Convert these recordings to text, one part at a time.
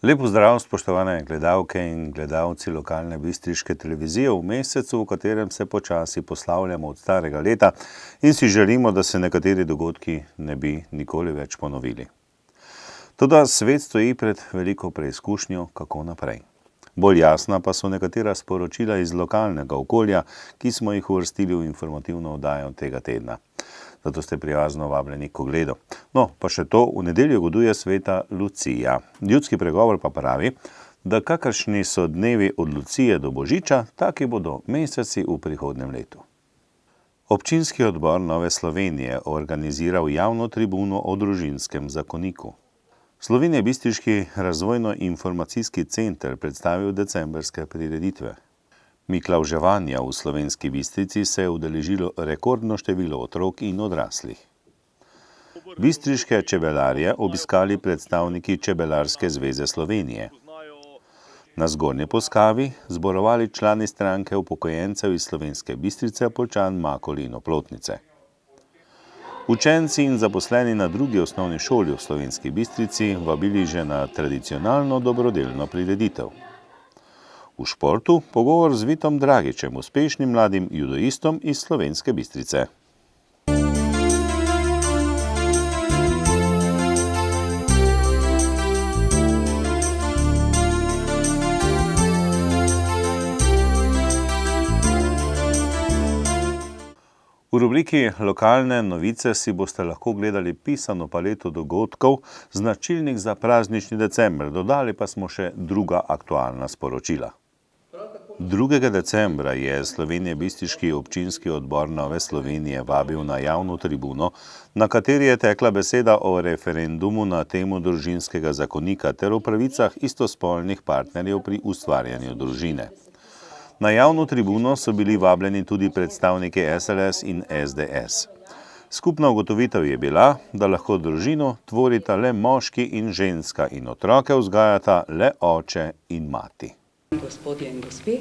Lep pozdrav, spoštovane gledalke in gledalci lokalne bistriške televizije v mesecu, v katerem se počasi poslavljamo od starega leta in si želimo, da se nekateri dogodki ne bi nikoli več ponovili. Toda svet stoji pred veliko preizkušnjo, kako naprej. Bolj jasna pa so nekatera sporočila iz lokalnega okolja, ki smo jih uvrstili v informativno oddajo tega tedna. Zato ste prijazno vabljeni k ogledu. No, pa še to, v nedeljo goduje sveta Lucija. Ljudski pregovor pa pravi, da kakršni so dnevi od Lucije do Božiča, taki bodo meseci v prihodnjem letu. Občinski odbor Nove Slovenije organiziral javno tribuno o družinskem zakoniku. Slovenjebistriški razvojno-informacijski center predstavil decembrske prireditve. Miklavževanja v Slovenski Bistrici se je udeležilo rekordno število otrok in odraslih. Bistriške čebelarje obiskali predstavniki Čebelarske zveze Slovenije. Na Zgornji Poskavi zborovali člani stranke upokojencev iz Slovenske Bistrice, Poljčan, Makol in Oplotnice. Učenci in zaposleni na drugi osnovni šoli v Slovenski Bistrici vabili že na tradicionalno dobrodelno prireditev. V športu pogovor z Vitom Dragičem, uspešnim mladim judoistom iz Slovenske Bistrice. V rubriki Lokalne novice si boste lahko gledali pisano paleto dogodkov, značilnih za praznični december, dodali pa smo še druga aktualna sporočila. 2. decembra je Slovenjebistriški občinski odbor Nove Slovenije vabil na javno tribuno, na kateri je tekla beseda o referendumu na temo družinskega zakonika ter o pravicah istospolnih partnerjev pri ustvarjanju družine. Na javno tribuno so bili vabljeni tudi predstavniki SLS in SDS. Skupna ugotovitev je bila, da lahko družino tvorita le moški in ženska in otroke vzgajata le oče in mati. Gospodje in gospe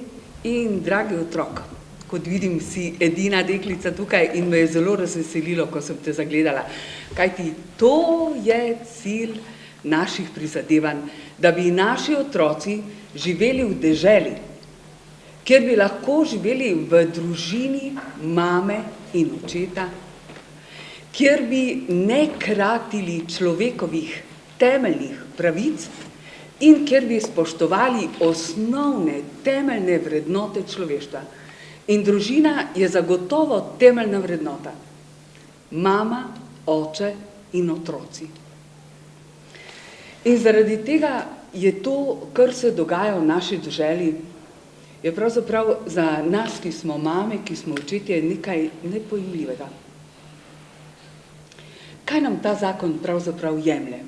in dragi otrok, kot vidim, si edina deklica tukaj in me je zelo razveselilo, ko sem te zagledala. Kajti to je cilj naših prizadevanj, da bi naši otroci živeli v deželi, kjer bi lahko živeli v družini mame in očeta, kjer bi ne kratili človekovih temeljnih pravic in kjer bi spoštovali osnovne temeljne vrednote človeštva. In družina je zagotovo temeljna vrednota. Mama, oče in otroci. In zaradi tega je to, kar se dogaja v naši deželi, je pravzaprav za nas, ki smo mame, ki smo očetje, nekaj nepojmljivega. Kaj nam ta zakon pravzaprav jemlje?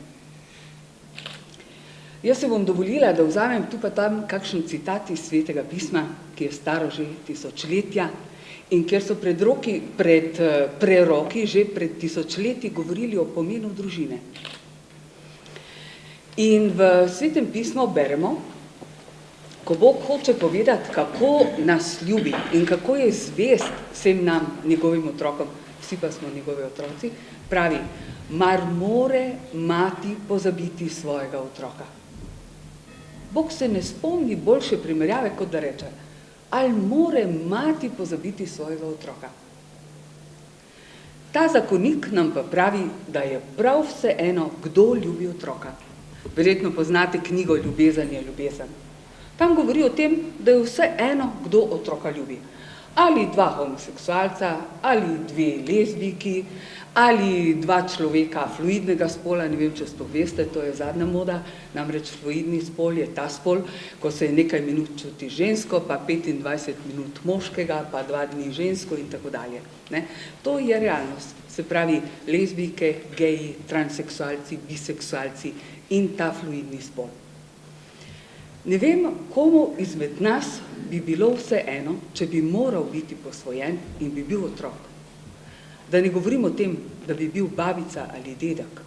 Jaz se bom dovolila, da vzamem tu pa tam kakšen citat iz Svetega pisma, ki je staro že tisočletja in kjer so preroki že pred tisočletji govorili o pomenu družine. In v Svetem pismu beremo, ko Bog hoče povedati, kako nas ljubi in kako je zvest vsem nam, njegovim otrokom, vsi pa smo njegovi otroci, pravi, mar more mati pozabiti svojega otroka. Bog se ne spomni boljše primerjave, kot da reče, ali more mati pozabiti svojega otroka. Ta zakonik nam pa pravi, da je prav vseeno, kdo ljubi otroka. Verjetno poznate knjigo Ljubezen je ljubezen. Tam govori o tem, da je vseeno, kdo otroka ljubi. Ali dva homoseksualca, ali dve lezbijki, ali dva človeka fluidnega spola, ne vem, če sploh veste, to je zadnja moda, namreč fluidni spol je ta spol, ko se nekaj minut čuti žensko, pa 25 minut moškega, pa 2 dni žensko in tako dalje. To je realnost, se pravi lezbijke, geji, transseksualci, biseksualci in ta fluidni spol. Ne vem, komu izmed nas bi bilo vseeno, če bi moral biti posvojen in bi bil otrok. Da ne govorim o tem, da bi bil babica ali dedek,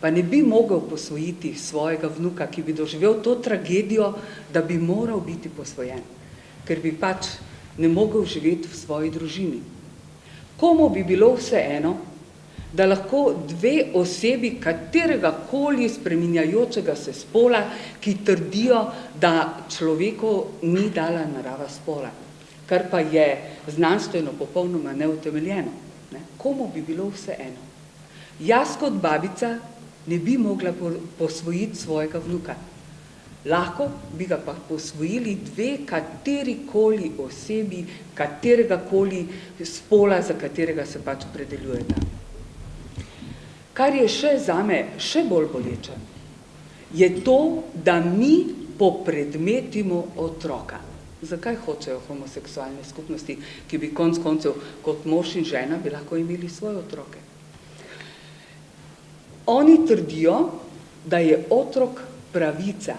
pa ne bi mogel posvojiti svojega vnuka, ki bi doživel to tragedijo, da bi moral biti posvojen, ker bi pač ne mogel živeti v svoji družini. Komu bi bilo vseeno, da lahko dve osebi katerega koli spreminjajočega se spola, ki trdijo, da človeku ni dala narava spola, kar pa je znanstveno popolnoma neutemeljeno. Komu bi bilo vseeno? Jaz kot babica ne bi mogla posvojiti svojega vnuka. Lahko bi ga pa posvojili dve katerikoli osebi, kateregakoli spola, za katerega se pač opredeljujeta. Kar je še zame še bolj boleče, je to, da mi popredmetimo otroka. Zakaj hočejo homoseksualne skupnosti, ki bi konec koncev kot mož in žena bi lahko imeli svoje otroke? Oni trdijo, da je otrok pravica.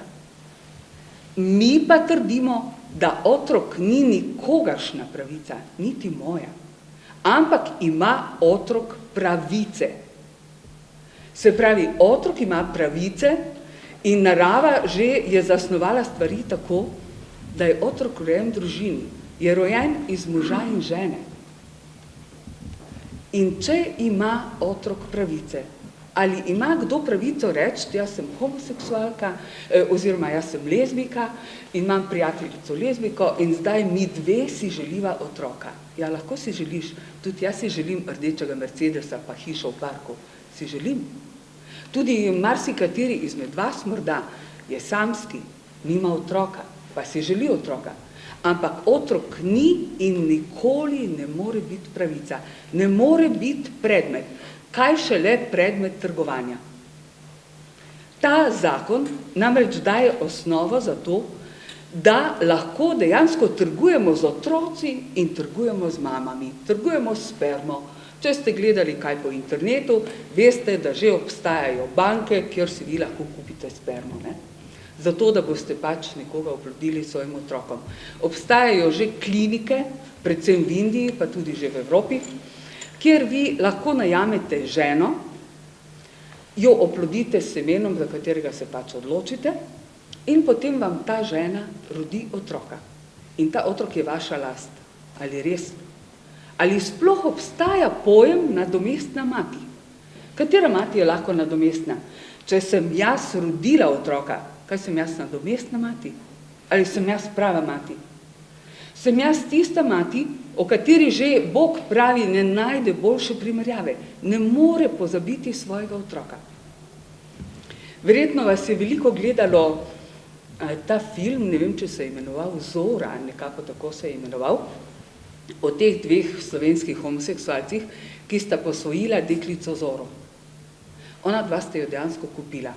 Mi pa trdimo, da otrok ni nikogaršna pravica, niti moja, ampak ima otrok pravice. Se pravi, otrok ima pravice in narava že je zasnovala stvari tako, da je otrok rojen v družini, je rojen iz moža in žene. In če ima otrok pravice, ali ima kdo pravico reči, jaz sem homoseksualka, oziroma jaz sem lezbika in imam prijateljico lezbiko in zdaj mi dve si želiva otroka. Ja, lahko si želiš, tudi jaz si želim rdečega Mercedesa pa hišo v parku, si želim. Tudi marsikateri izmed vas morda je samski, nima otroka, pa si želi otroka. Ampak otrok ni in nikoli ne more biti pravica, ne more biti predmet, kaj šele predmet trgovanja. Ta zakon namreč daje osnovo za to, da lahko dejansko trgujemo z otroci in trgujemo z mamami, trgujemo s spermo. Če ste gledali kaj po internetu, veste, da že obstajajo banke, kjer si vi lahko kupite spermo, ne? Zato, da boste pač nekoga oplodili svojim otrokom. Obstajajo že klinike, predvsem v Indiji, pa tudi že v Evropi, kjer vi lahko najamete ženo, jo oplodite s semenom, za katerega se pač odločite, in potem vam ta žena rodi otroka. In ta otrok je vaša last. Ali res? Ali sploh obstaja pojem nadomestna mati? Katera mati je lahko nadomestna? Če sem jaz rodila otroka, kaj sem jaz nadomestna mati? Ali sem jaz prava mati? Sem jaz tista mati, o kateri že Bog pravi, ne najde boljše primerjave, ne more pozabiti svojega otroka. Verjetno vas je veliko gledalo ta film, ne vem, če se je imenoval Zora, nekako tako se je imenoval, o teh dveh slovenskih homoseksualcih, ki sta posvojila deklico Zoro. Ona dva sta jo dejansko kupila.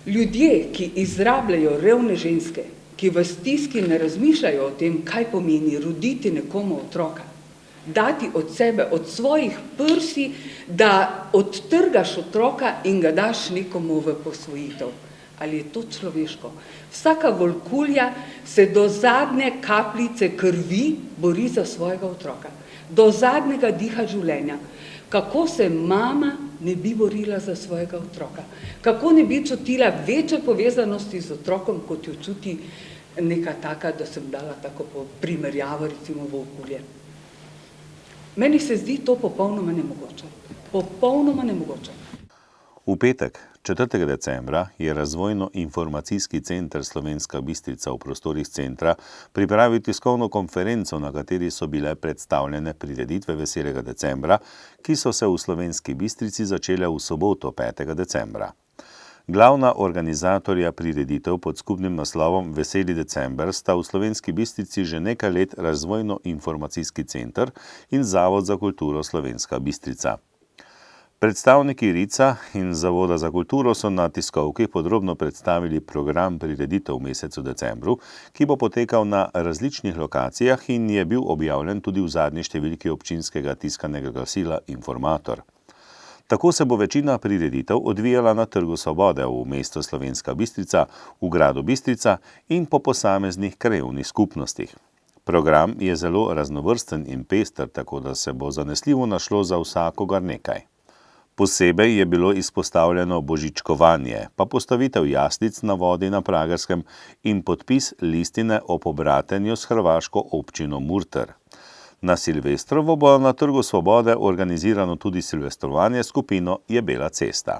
Ljudje, ki izrabljajo revne ženske, ki v stiski ne razmišljajo o tem, kaj pomeni roditi nekomu otroka, dati od sebe, od svojih prsi, da odtrgaš otroka in ga daš nekomu v posvojitev. Ali je to človeško? Vsaka volkulja se do zadnje kapljice krvi bori za svojega otroka. Do zadnjega diha življenja. Kako se mama ne bi borila za svojega otroka? Kako ne bi čutila večje povezanosti z otrokom, kot jo čuti neka taka, da sem dala tako primerjavo, recimo volkulje. Meni se zdi to popolnoma nemogoče. Popolnoma nemogoče. V petek, 4. decembra, je Razvojno-informacijski center Slovenska Bistrica v prostorih centra pripravil tiskovno konferenco, na kateri so bile predstavljene prireditve Veselega decembra, ki so se v Slovenski Bistrici začele v soboto, 5. decembra. Glavna organizatorja prireditev pod skupnim naslovom Veseli december sta v Slovenski Bistrici že nekaj let Razvojno-informacijski center in Zavod za kulturo Slovenska Bistrica. Predstavniki RIC-a in Zavoda za kulturo so na tiskovki podrobno predstavili program prireditev v mesecu decembru, ki bo potekal na različnih lokacijah in je bil objavljen tudi v zadnji številki občinskega tiskanega glasila Informator. Tako se bo večina prireditev odvijala na Trgu Svobode v mestu Slovenska Bistrica, v gradu Bistrica in po posameznih krajevnih skupnostih. Program je zelo raznovrsten in pester, tako da se bo zanesljivo našlo za vsakogar nekaj. Posebej je bilo izpostavljeno božičkovanje, pa postavitev jaslic na vodi na Pragerskem in podpis listine o pobratenju s hrvaško občino Murter. Na Silvestrovo bo na Trgu Svobode organizirano tudi silvestrovanje skupino Je bela cesta.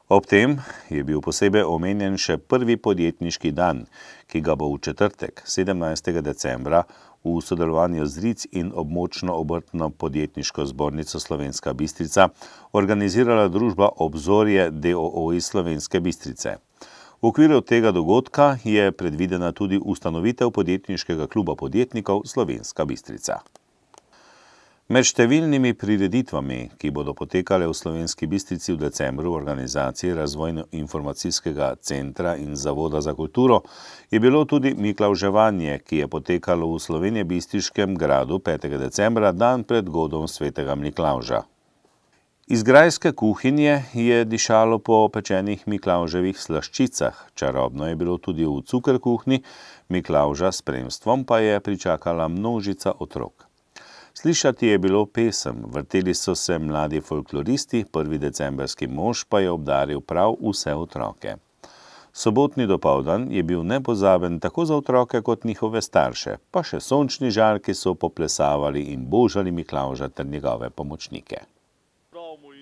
Ob tem je bil posebej omenjen še prvi podjetniški dan, ki ga bo v četrtek, 17. decembra, v sodelovanju z RIC in območno obrtno podjetniško zbornico Slovenska Bistrica organizirala družba Obzorje d.o.o. iz Slovenske Bistrice. V okviru tega dogodka je predvidena tudi ustanovitev podjetniškega kluba podjetnikov Slovenska Bistrica. Med številnimi prireditvami, ki bodo potekale v Slovenski Bistrici v decembru v organizaciji Razvojno-informacijskega centra in Zavoda za kulturo, je bilo tudi Miklavževanje, ki je potekalo v Slovenjebistriškem gradu 5. decembra, dan pred godom svetega Miklavža. Iz grajske kuhinje je dišalo po pečenih Miklavževih slaščicah, čarobno je bilo tudi v Cuker kuhinji, Miklavža s spremstvom pa je pričakala množica otrok. Slišati je bilo pesem, vrteli so se mladi folkloristi, 1. decembrski mož pa je obdaril prav vse otroke. Sobotni dopoldan je bil nepozaben tako za otroke kot njihove starše, pa še sončni žarki so poplesavali in božali Miklavža ter njegove pomočnike.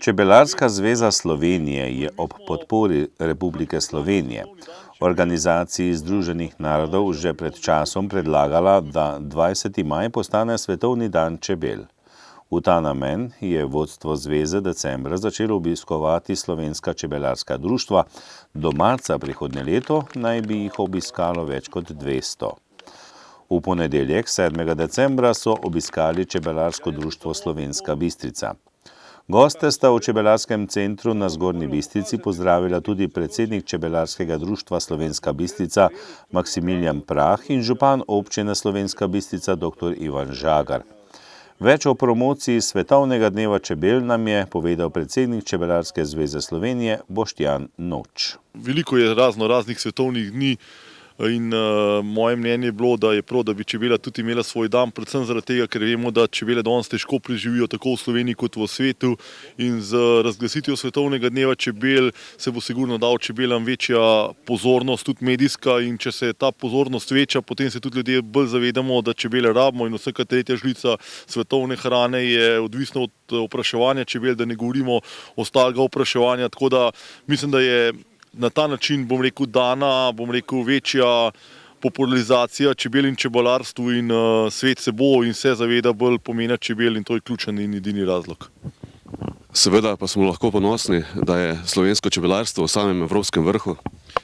Čebelarska zveza Slovenije je ob podpori Republike Slovenije Organizaciji Združenih narodov že pred časom predlagala, da 20. maj postane Svetovni dan čebel. V ta namen je vodstvo zveze decembra začelo obiskovati slovenska čebelarska društva, do marca prihodnje leto naj bi jih obiskalo več kot 200. V ponedeljek, 7. decembra, so obiskali Čebelarsko društvo Slovenska Bistrica. Goste sta v Čebelarskem centru na Zgornji Bistrici pozdravila tudi predsednik Čebelarskega društva Slovenska Bistrica Maksimilijan Prah in župan občine Slovenska Bistrica dr. Ivan Žagar. Več o promociji Svetovnega dneva čebel nam je povedal predsednik Čebelarske zveze Slovenije Boštjan Noč. Veliko je raznih svetovnih dni. In moje mnenje je bilo, da je prav, da bi čebela tudi imela svoj dan, predvsem zaradi tega, ker vemo, da čebele danes težko preživijo tako v Sloveniji kot v svetu, in z razglasitvijo Svetovnega dneva čebel se bo sigurno dal čebelam večja pozornost, tudi medijska, in če se ta pozornost veča, potem se tudi ljudje bolj zavedamo, da čebele rabimo, in vsaka tretja žlica svetovne hrane je odvisna od opraševanja čebel, da ne govorimo ostalega opraševanja, tako da mislim, da je na ta način, dana, večja popularizacija čebel in čebelarstvu, in svet se bo in se zaveda bolj pomena čebel, in to je ključen in edini razlog. Seveda pa smo lahko ponosni, da je slovensko čebelarstvo v samem evropskem vrhu.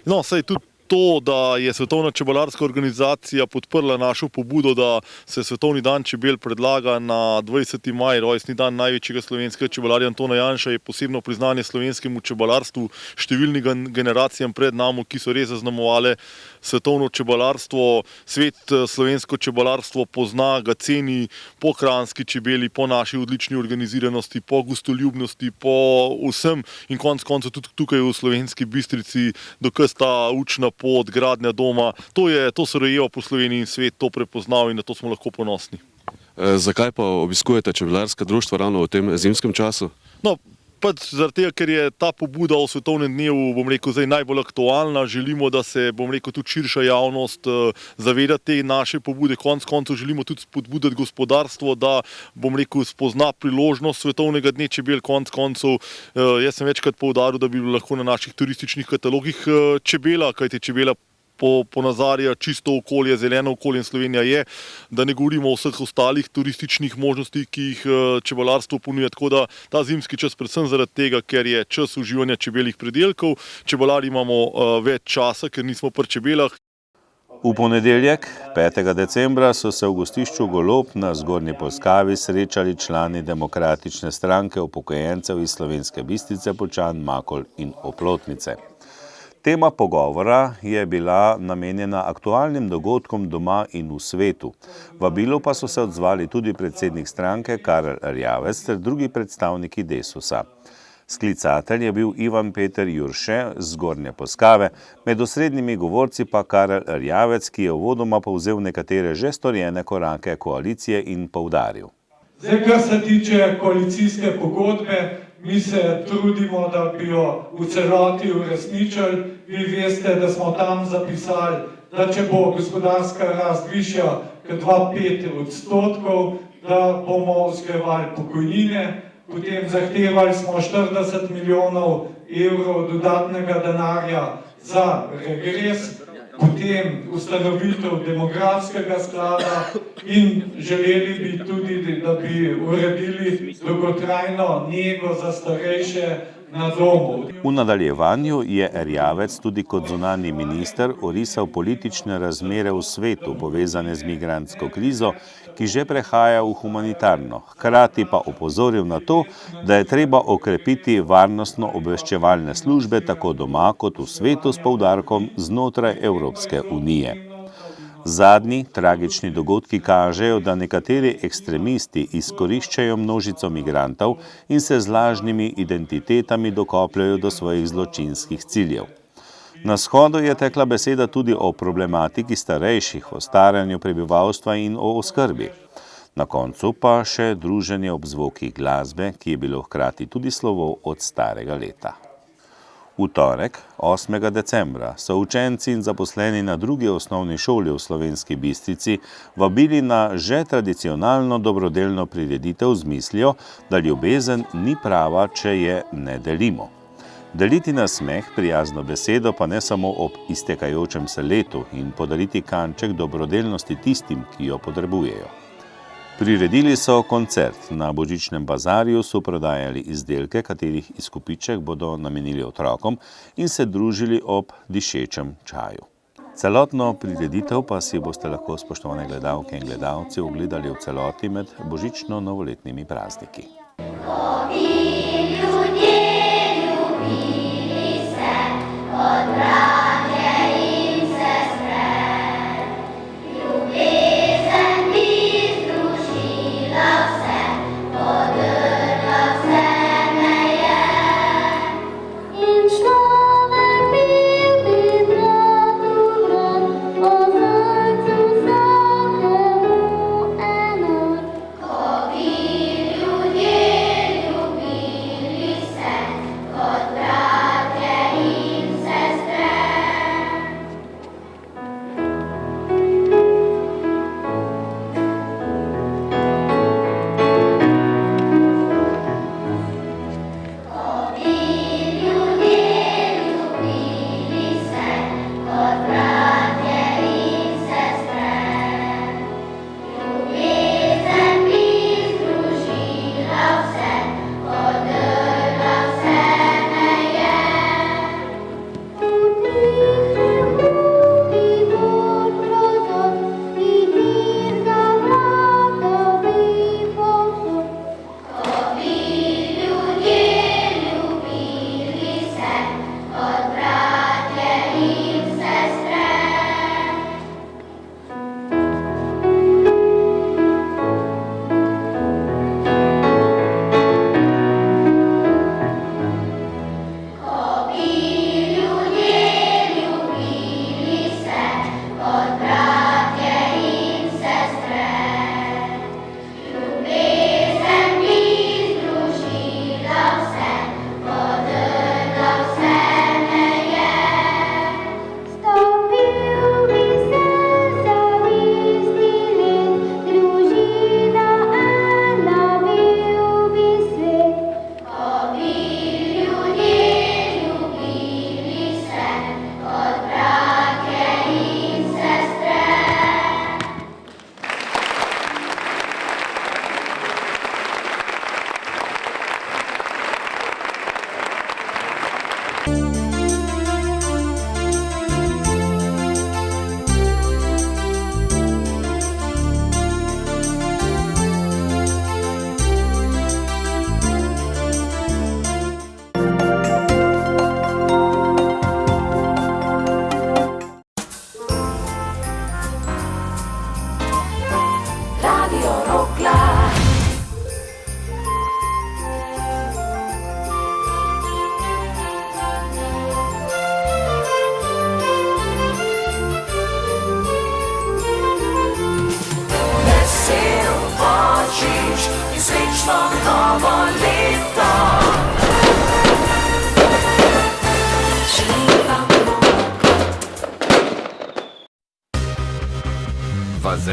No, saj tudi to, da je Svetovna čebelarska organizacija podprla našo pobudo, da se Svetovni dan čebel predlaga na 20. maj, rojstni dan največjega slovenskega čebelarja Antona Janša, je posebno priznanje slovenskemu čebelarstvu, številnim generacijam pred nami, ki so res zaznamovale svetovno čebelarstvo. Svet slovensko čebelarstvo pozna, ga ceni po kranjski čebeli, po naši odlični organiziranosti, po gostoljubnosti, po vsem, in konec koncev tudi tukaj v Slovenski Bistrici, dokaz ta učna pot, gradnja doma, to se rojevo po Sloveniji in svet to prepoznal, in na to smo lahko ponosni. Zakaj pa obiskujete čebelarska društva ravno v tem zimskem času? No, pač zaradi tega, ker je ta pobuda o Svetovnem dnevu, zdaj najbolj aktualna. Želimo, da se, tudi širša javnost zaveda te naše pobude. Konec koncev želimo tudi spodbuditi gospodarstvo, da, spozna priložnost Svetovnega dne čebel. Konec koncev, jaz sem večkrat poudaril, da bi bilo lahko na naših turističnih katalogih čebela, kajti čebela ponazarja čisto okolje, zeleno okolje, in Slovenija je, da ne govorimo o vseh ostalih turističnih možnostih, ki jih čebelarstvo ponuja. Tako da ta zimski čas, predvsem zaradi tega, ker je čas uživanja čebeljih pridelkov, čebelari imamo več časa, ker nismo pri čebelah. V ponedeljek, 5. decembra, so se v gostišču Golob na Zgornji Polskavi srečali člani Demokratične stranke upokojencev iz Slovenske Bistrice, Poljčan, Makol in Oplotnice. Tema pogovora je bila namenjena aktualnim dogodkom doma in v svetu. Vabilu pa so se odzvali tudi predsednik stranke Karel Erjavec ter drugi predstavniki Desusa. Sklicatelj je bil Ivan Peter Jurše z Zgornje Polskave, med osrednjimi govorci pa Karel Erjavec, ki je uvodoma povzel nekatere že storjene korake koalicije in poudaril. Zdaj, kar se tiče koalicijske pogodbe, mi se trudimo, da bi jo v celoti uresničili. Vi veste, da smo tam zapisali da če bo gospodarska rast višja kot 2,5%, da bomo usklajevali pokojnine. Potem zahtevali smo 40 milijonov evrov dodatnega denarja za regres, potem ustanovitev demografskega sklada in želeli bi tudi, da bi uredili dolgotrajno nego za starejše na domu. V nadaljevanju je Erjavec tudi kot zunanji minister orisal politične razmere v svetu, povezane z migrantsko krizo, ki že prehaja v humanitarno. Hkrati pa opozoril na to, da je treba okrepiti varnostno-obveščevalne službe tako doma kot v svetu s poudarkom znotraj Evropske unije. Zadnji tragični dogodki kažejo, da nekateri ekstremisti izkoriščajo množico migrantov in se z lažnimi identitetami dokopljajo do svojih zločinskih ciljev. Na shodu je tekla beseda tudi o problematiki starejših, o staranju prebivalstva in o oskrbi. Na koncu pa še druženje ob zvokih glasbe, ki je bilo hkrati tudi slovo od starega leta. V torek, 8. decembra, so učenci in zaposleni na drugi osnovni šoli v Slovenski Bistrici vabili na že tradicionalno dobrodelno prireditev z mislijo, da ljubezen ni prava, če je ne delimo. Deliti nasmeh, prijazno besedo, pa ne samo ob iztekajočem se letu in podariti kanček dobrodelnosti tistim, ki jo potrebujejo. Priredili so koncert. Na božičnem bazarju so prodajali izdelke, katerih izkupiček bodo namenili otrokom in se družili ob dišečem čaju. Celotno prireditev pa si boste lahko, spoštovane gledalke in gledalci, ogledali v celoti med božično-novoletnimi prazniki.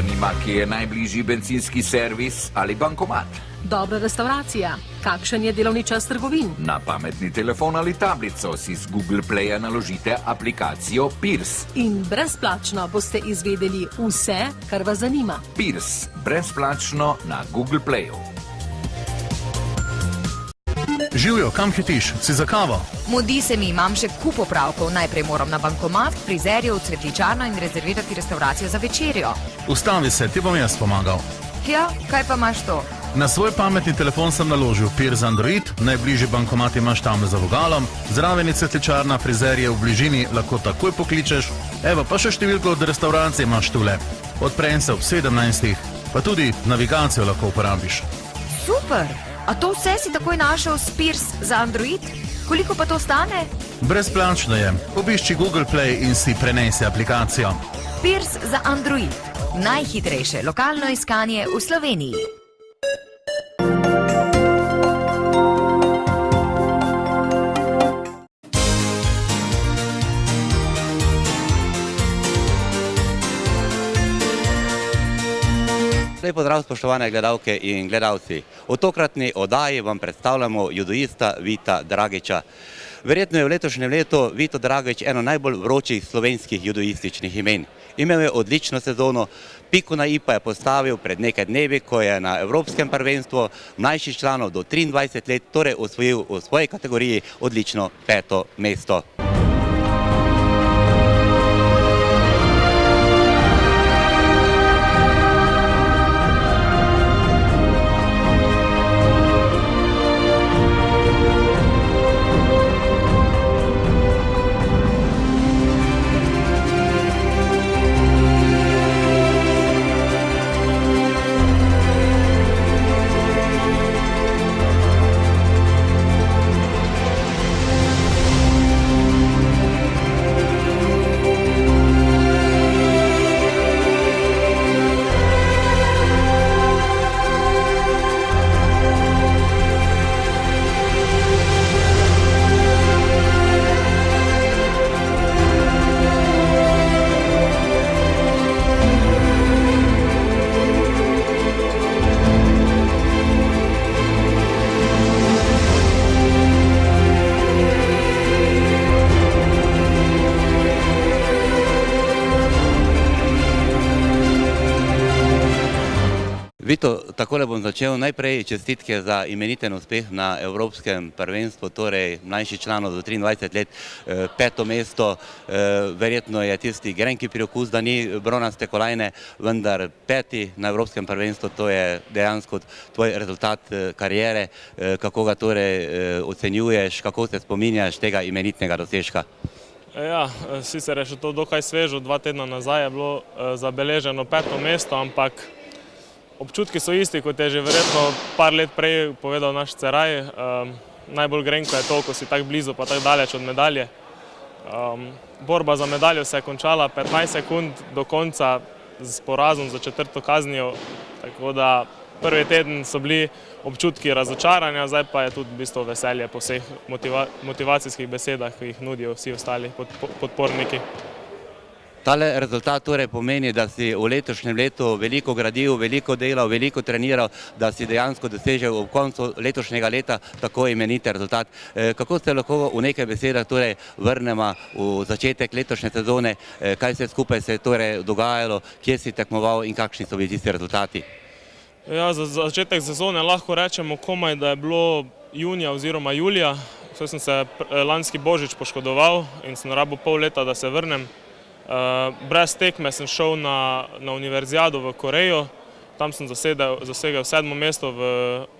zanima, kje je najbližji bencinski servis ali bankomat. Dobra restauracija. Kakšen je delovni čas trgovin? Na pametni telefon ali tablico si z Google Playa naložite aplikacijo Pirs. In brezplačno boste izvedeli vse, kar vas zanima. Pirs, brezplačno na Google Playu. Živjo, kam hitiš? Si za kavo? Mudi se mi, imam še kup opravkov. Najprej moram na bankomat, k frizerju, v cvetličarno in rezervirati restauracijo za večerjo. Ustavi se, ti bom jaz pomagal. Ja, kaj pa imaš to? Na svoj pametni telefon sem naložil Pirs Android, najbližji bankomat imaš tam za vogalom, zraven je cvetličarna, frizerje v bližini, lahko takoj pokličeš. Evo, pa še številko od restauracije imaš tule. Odprem se ob 17. Pa tudi navigacijo lahko uporabiš. Super! A to vse si takoj našel s Pirs za Android? Koliko pa to stane? Brezplačno je. Obišči Google Play in si prenesi aplikacijo. Pirs za Android. Najhitrejše lokalno iskanje v Sloveniji. Lep pozdrav, spoštovane gledalke in gledalci. V tokratni oddaji vam predstavljamo judoista Vita Dragića. Verjetno je v letošnjem letu Vito Dragić eno najbolj vročih slovenskih judoističnih imen. Imel je odlično sezono, piko na i pa je postavil pred nekaj dnevi, ko je na Evropskem prvenstvu mlajših članov do 23 let torej osvojil v svoji kategoriji odlično 5. mesto. Vito, takole bom začel. Najprej čestitke za imeniten uspeh na Evropskem prvenstvu, torej mlajši članov do 23 let, 5. mesto. Verjetno je tisti grenki priokus, da ni bronaste kolajne, vendar 5. na Evropskem prvenstvu, to je dejansko tvoj rezultat karijere. Kako ga torej ocenjuješ, kako se spominjaš tega imenitnega dosežka? Ja, sicer je še to dokaj svežo, 2 tedna nazaj je bilo zabeleženo 5. mesto, ampak občutki so isti, kot je že verjetno par let prej povedal naš Ceraj. Najbolj grenko je to, ko si tako blizu pa tako daleč od medalje. Borba za medaljo se je končala 15 sekund do konca s porazom za 4. kaznijo, tako da prvi teden so bili občutki razočaranja, zdaj pa je tudi v bistvu veselje po vseh motivacijskih besedah, ki jih nudijo vsi ostali podporniki. Tale rezultat torej pomeni, da si v letošnjem letu veliko gradil, veliko delal, veliko treniral, da si dejansko dosežel v koncu letošnjega leta tako imeniten rezultat. Kako se lahko v nekaj besedah torej vrnemo v začetek letošnje sezone, kaj se skupaj se je torej dogajalo, kje si tekmoval in kakšni so bili tisti rezultati? Ja, za začetek sezone lahko rečemo komaj, da je bilo junija oziroma julija, saj sem se lanski božič poškodoval in sem rabil pol leta, da se vrnem. Brez tekme sem šel na univerzijado v Korejo, tam sem zasegel 7. mesto v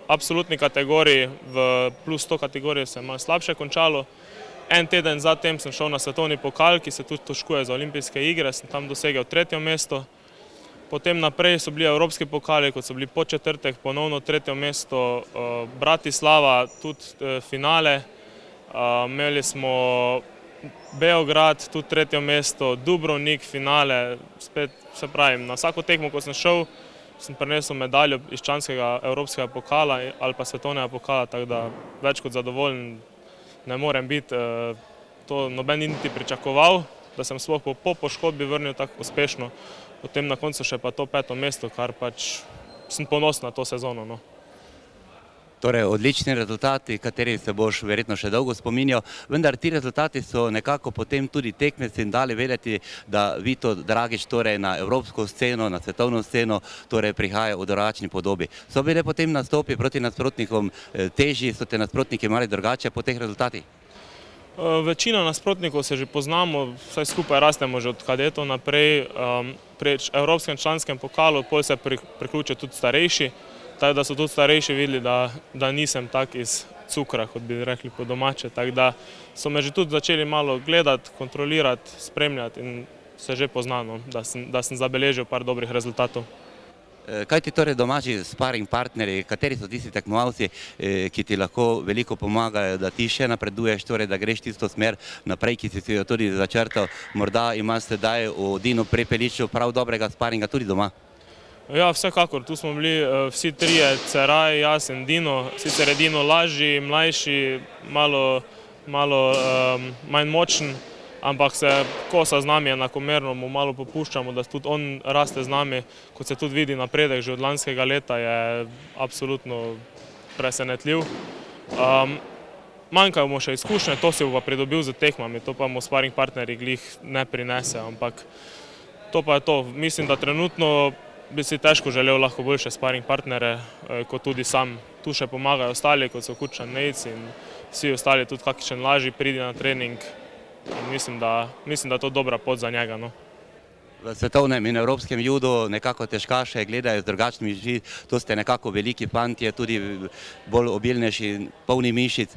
absolutni kategoriji, v plus 100 kategoriji se je malo slabše končalo. En teden zatem sem šel na svetovni pokal, ki se tudi točkuje za olimpijske igre, sem tam dosegel 3. mesto. Potem naprej so bili evropski pokali, kot so bili po četrtek, ponovno 3. mesto, Bratislava, tudi finale. Imeli smo Beograd, tudi 3. mesto, Dubrovnik, finale, spet se pravim, na vsako tekmo, ko sem šel, sem prinesel medaljo iz članskega evropskega pokala ali pa svetovnega pokala, tako da več kot zadovoljen ne morem biti. To noben ni niti pričakoval, da sem sploh po poškodbi vrnil tako uspešno. potem na koncu še pa to 5. mesto, kar pač sem ponosen na to sezono. No. Torej, odlični rezultati, kateri se boš verjetno še dolgo spominjal, vendar ti rezultati so nekako potem tudi tekmecem dali vedeti, da Vito Dragič torej na evropsko sceno, na svetovno sceno torej prihaja v drugačni podobi. So bile potem nastopi proti nasprotnikom težji, so te nasprotniki mali drugače po teh rezultatih? Večina nasprotnikov se že poznamo, vsaj skupaj rastemo že od kadetov naprej. Pri evropskem članskem pokalu pol se priključijo tudi starejši, tako da so tudi starejši videli, da nisem tak iz cukra, kot bi rekli po domače. Tako da so me že tudi začeli malo gledati, kontrolirati, spremljati in se že poznano, da sem zabeležil par dobrih rezultatov. Kaj ti torej domači sparing partnerji, kateri so tisti tekmovalci, ki ti lahko veliko pomagajo, da ti še napreduješ, torej da greš tisto smer naprej, ki si jo tudi začrtal? Morda imaš sedaj v Dinu Prepeliču prav dobrega sparinga tudi doma? Ja, vsekakor, tu smo bili vsi trije, Ceraj, jaz in Dino. Sicer je Dino lažji, mlajši, malo manj močen, ampak se kosa z nami enakomerno, mu malo popuščamo, da tudi on raste z nami. Kot se tudi vidi napredek že od lanskega leta, je absolutno presenetljiv. Manjkajo mu še izkušnje, to si bo pa pridobil z tekmami, to pa mu sparing partnerji glih ne prinese, ampak to pa je to. Mislim, da trenutno bi si težko želel lahko boljše sparing partnere, kot tudi sam. Tu še pomagajo ostali, kot so Kučan, Nejc in vsi ostali, tudi kakšen lažji pridi na trening. Mislim, da je to dobra pot za njega. No. V svetovnem in evropskem judu nekako težkaše gledajo z drugačnimi očmi, to ste nekako veliki fantje, tudi bolj obilnejši, polni mišic,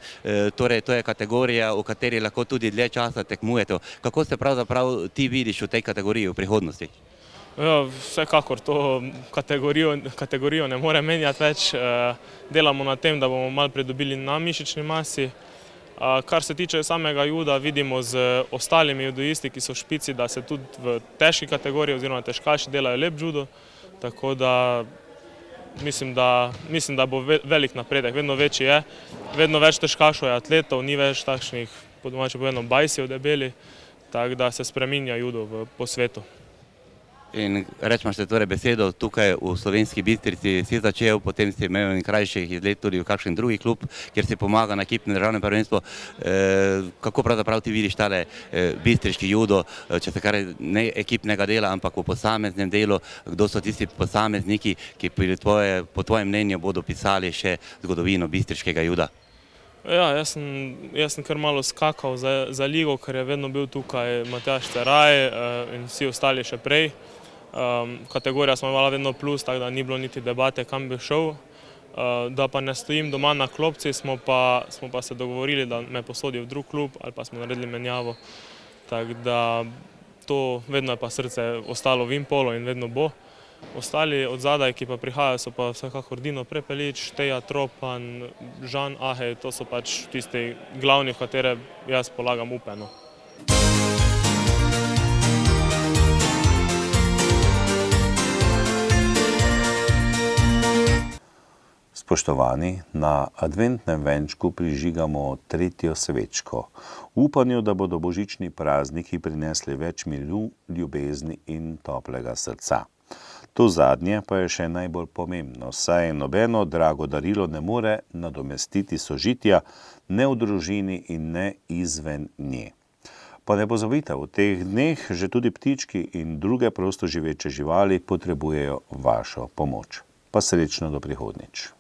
torej to je kategorija, v kateri lahko tudi dlje časa tekmujete. Kako se pravzaprav ti vidiš v tej kategoriji v prihodnosti? Ja, vsekakor to kategorijo ne more menjati več. Delamo na tem, da bomo malo pridobili na mišični masi. Kar se tiče samega juda, vidimo z ostalimi judoisti, ki so v špici, da se tudi v težki kategoriji oziroma težkaši delajo lep judo. Tako da mislim, da bo velik napredek, vedno večji je. Vedno več težkašov je atletov, ni več takšnih, po domače povedano, bajsijev debeli, tako da se spreminja judo po svetu. In rečemo še torej besedo, tukaj v Slovenski Bistrici si začel, potem si imel in krajših izlet tudi v kakšen drugi klub, kjer si pomaga na ekipnem državnem prvenstvu. Kako pravzaprav ti vidiš tale bistriški judo, če se kar ne ekipnega dela, ampak v posameznem delu, kdo so tisti posamezniki, ki po tvojem mnenju bodo pisali še zgodovino bistriškega juda? Ja, jaz sem kar malo skakal za ligo, ker je vedno bil tukaj Matjaž Ceraj in vsi ostali še prej. Kategorija smo imela vedno plus, tako da ni bilo niti debate, kam bi šel. Da pa ne stojim doma na klopci, smo pa se dogovorili, da me posodijo v drug klub ali pa smo naredili menjavo. Tako da to vedno je pa srce ostalo v Impolu in vedno bo. Ostali od zadaj, ki pa prihajajo, so pa vsekakor Dino Prepelič, Teja Tropan, Žan Ahej, to so pač tisti glavni, v katere jaz polagam upe. No. Spoštovani, na adventnem venčku prižigamo 3. svečko. V upanju, da bodo božični prazniki prinesli več miru, ljubezni in toplega srca. To zadnje pa je še najbolj pomembno, saj nobeno drago darilo ne more nadomestiti sožitja, ne v družini in ne izven nje. Pa ne pozabite, v teh dneh že tudi ptički in druge prostoživeče živali potrebujejo vašo pomoč. Pa srečno do prihodnjič.